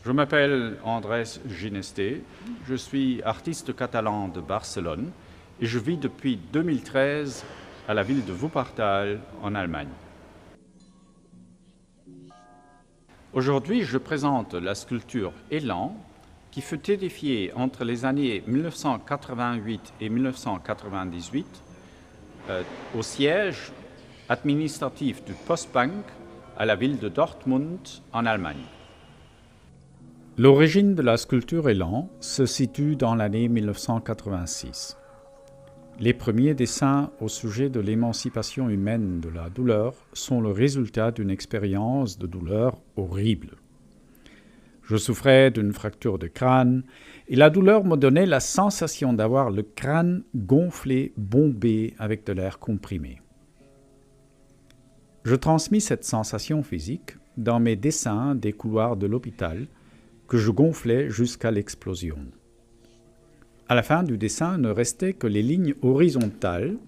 Je m'appelle Andrés Ginesté, je suis artiste catalan de Barcelone et je vis depuis 2013 à la ville de Wuppertal en Allemagne. Aujourd'hui, je présente la sculpture Élan qui fut édifiée entre les années 1988 et 1998 au siège administratif du Postbank à la ville de Dortmund en Allemagne. L'origine de la sculpture Élan se situe dans l'année 1986. Les premiers dessins au sujet de l'émancipation humaine de la douleur sont le résultat d'une expérience de douleur horrible. Je souffrais d'une fracture de crâne et la douleur me donnait la sensation d'avoir le crâne gonflé, bombé avec de l'air comprimé. Je transmis cette sensation physique dans mes dessins des couloirs de l'hôpital que je gonflais jusqu'à l'explosion. À la fin du dessin ne restait que les lignes horizontales,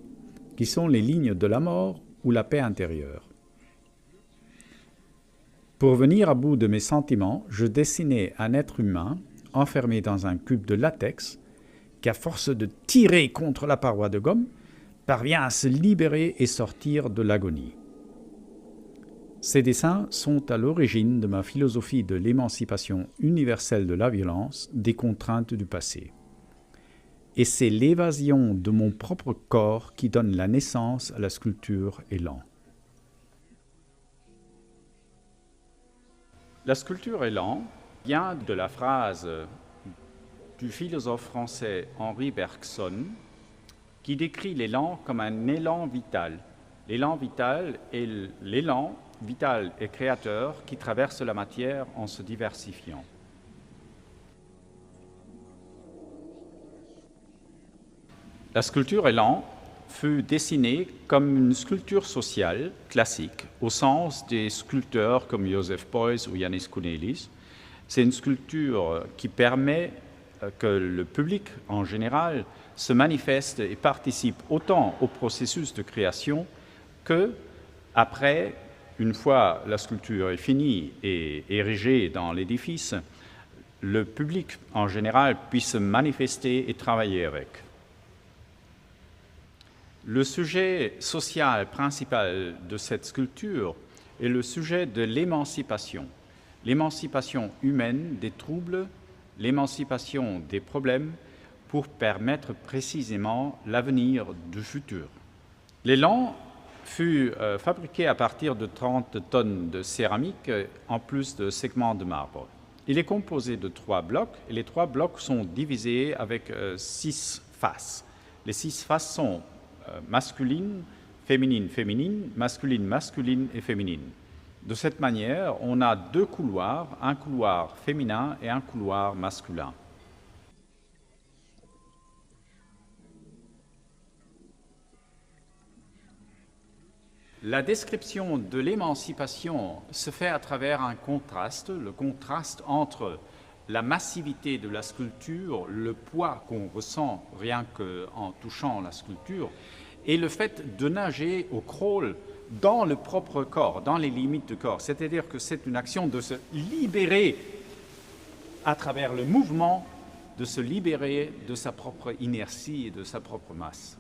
qui sont les lignes de la mort ou la paix intérieure. Pour venir à bout de mes sentiments, je dessinais un être humain enfermé dans un cube de latex qui, à force de tirer contre la paroi de gomme, parvient à se libérer et sortir de l'agonie. Ces dessins sont à l'origine de ma philosophie de l'émancipation universelle de la violence des contraintes du passé. Et c'est l'évasion de mon propre corps qui donne la naissance à la sculpture Élan. La sculpture Élan vient de la phrase du philosophe français Henri Bergson qui décrit l'élan comme un élan vital. L'élan vital est l'élan vital et créateur qui traverse la matière en se diversifiant. La sculpture Élan fut dessinée comme une sculpture sociale classique au sens des sculpteurs comme Joseph Beuys ou Yannis Kounelis. C'est une sculpture qui permet que le public en général se manifeste et participe autant au processus de création que après, une fois la sculpture est finie et érigée dans l'édifice, le public en général puisse se manifester et travailler avec. Le sujet social principal de cette sculpture est le sujet de l'émancipation humaine des troubles, l'émancipation des problèmes pour permettre précisément l'avenir du futur. L'élan fut fabriqué à partir de 30 tonnes de céramique en plus de segments de marbre. Il est composé de 3 blocs et les 3 blocs sont divisés avec 6 faces. Les 6 faces sont masculine, féminine, féminine, masculine, masculine et féminine. De cette manière, on a 2 couloirs, un couloir féminin et un couloir masculin. La description de l'émancipation se fait à travers un contraste, le contraste entre la massivité de la sculpture, le poids qu'on ressent rien qu'en touchant la sculpture, et le fait de nager au crawl dans le propre corps, dans les limites du corps. C'est-à-dire que c'est une action de se libérer à travers le mouvement, de se libérer de sa propre inertie et de sa propre masse.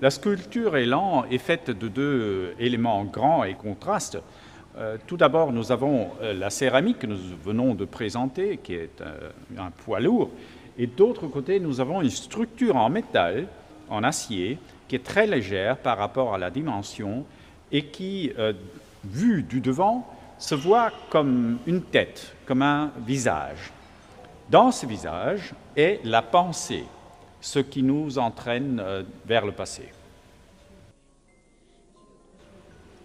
La sculpture Élan est faite de 2 éléments grands et contrastes. Tout d'abord, nous avons la céramique que nous venons de présenter, qui est un poids lourd. Et d'autre côté, nous avons une structure en métal, en acier, qui est très légère par rapport à la dimension et qui, vue du devant, se voit comme une tête, comme un visage. Dans ce visage est la pensée, ce qui nous entraîne vers le passé.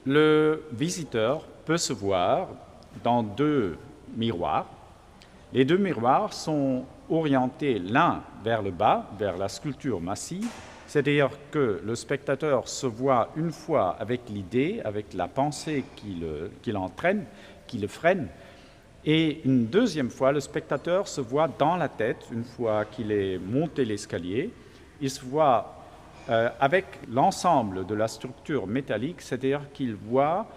Le visiteur peut se voir dans 2 miroirs. Les 2 miroirs sont orientés l'un vers le bas, vers la sculpture massive, c'est-à-dire que le spectateur se voit une fois avec l'idée, avec la pensée qui l'entraîne, qui le freine, et une deuxième fois, le spectateur se voit dans la tête, une fois qu'il est monté l'escalier, il se voit avec l'ensemble de la structure métallique, c'est-à-dire qu'il voit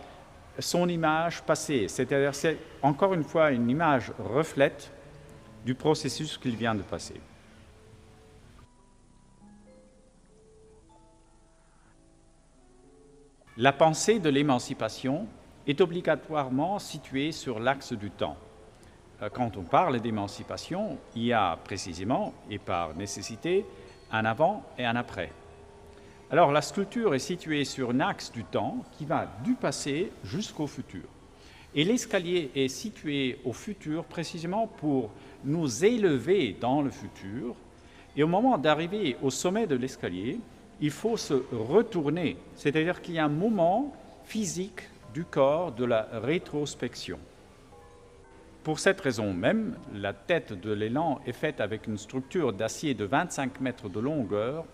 son image passée. C'est-à-dire, c'est encore une fois une image reflète du processus qu'il vient de passer. La pensée de l'émancipation est obligatoirement située sur l'axe du temps. Quand on parle d'émancipation, il y a précisément, et par nécessité, un avant et un après. Alors la sculpture est située sur un axe du temps qui va du passé jusqu'au futur. Et l'escalier est situé au futur précisément pour nous élever dans le futur. Et au moment d'arriver au sommet de l'escalier, il faut se retourner, c'est-à-dire qu'il y a un moment physique du corps de la rétrospection. Pour cette raison même, la tête de l'élan est faite avec une structure d'acier de 25 mètres de longueur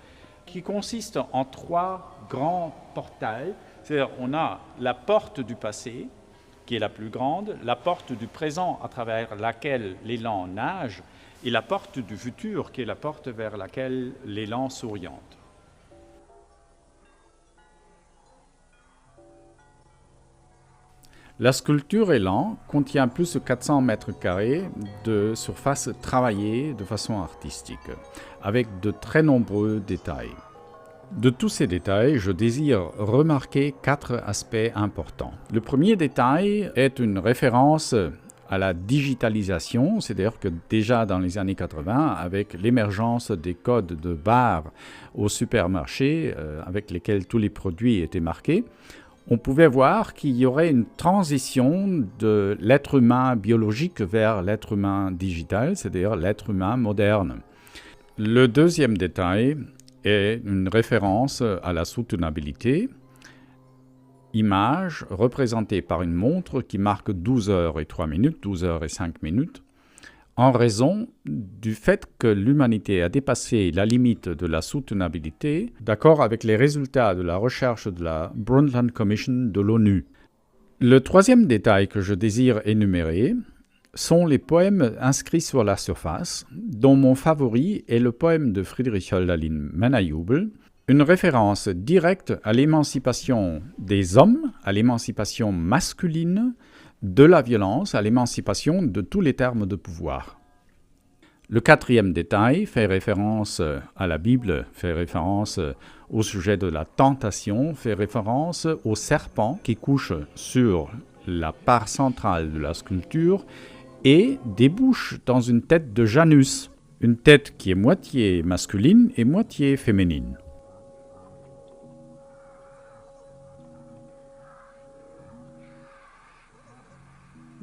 qui consiste en 3 grands portails. C'est-à-dire on a la porte du passé, qui est la plus grande, la porte du présent à travers laquelle l'élan nage, et la porte du futur, qui est la porte vers laquelle l'élan s'oriente. La sculpture élan contient plus de 400 mètres carrés de surface travaillée de façon artistique, avec de très nombreux détails. De tous ces détails, je désire remarquer 4 aspects importants. Le premier détail est une référence à la digitalisation, c'est-à-dire que déjà dans les années 80, avec l'émergence des codes de barres au supermarché, avec lesquels tous les produits étaient marqués, on pouvait voir qu'il y aurait une transition de l'être humain biologique vers l'être humain digital, c'est-à-dire l'être humain moderne. Le deuxième détail est une référence à la soutenabilité, image représentée par une montre qui marque 12 heures et 3 minutes, 12 heures et 5 minutes, en raison du fait que l'humanité a dépassé la limite de la soutenabilité, d'accord avec les résultats de la recherche de la Brundtland Commission de l'ONU. Le troisième détail que je désire énumérer sont les poèmes inscrits sur la surface, dont mon favori est le poème de Friedrich Hölderlin Männerjubel, une référence directe à l'émancipation des hommes, à l'émancipation masculine, de la violence à l'émancipation de tous les termes de pouvoir. Le quatrième détail fait référence à la Bible, fait référence au sujet de la tentation, fait référence au serpent qui couche sur la part centrale de la sculpture et débouche dans une tête de Janus, une tête qui est moitié masculine et moitié féminine.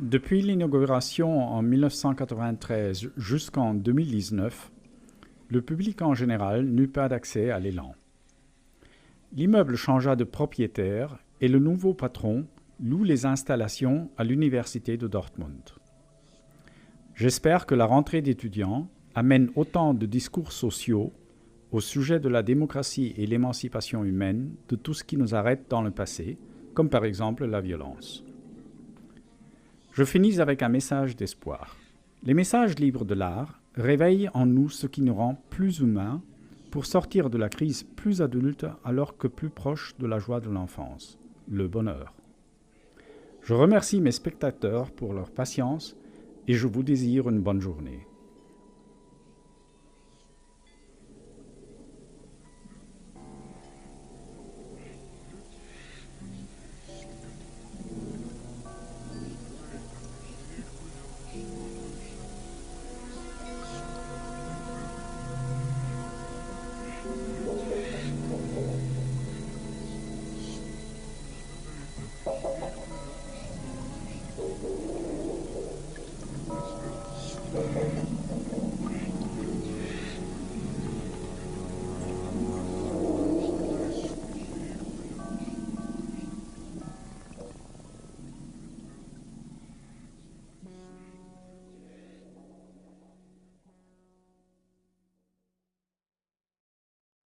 Depuis l'inauguration en 1993 jusqu'en 2019, le public en général n'eut pas d'accès à l'élan. L'immeuble changea de propriétaire et le nouveau patron loue les installations à l'université de Dortmund. J'espère que la rentrée d'étudiants amène autant de discours sociaux au sujet de la démocratie et l'émancipation humaine de tout ce qui nous arrête dans le passé, comme par exemple la violence. Je finis avec un message d'espoir. Les messages libres de l'art réveillent en nous ce qui nous rend plus humains pour sortir de la crise plus adulte alors que plus proche de la joie de l'enfance, le bonheur. Je remercie mes spectateurs pour leur patience et je vous désire une bonne journée.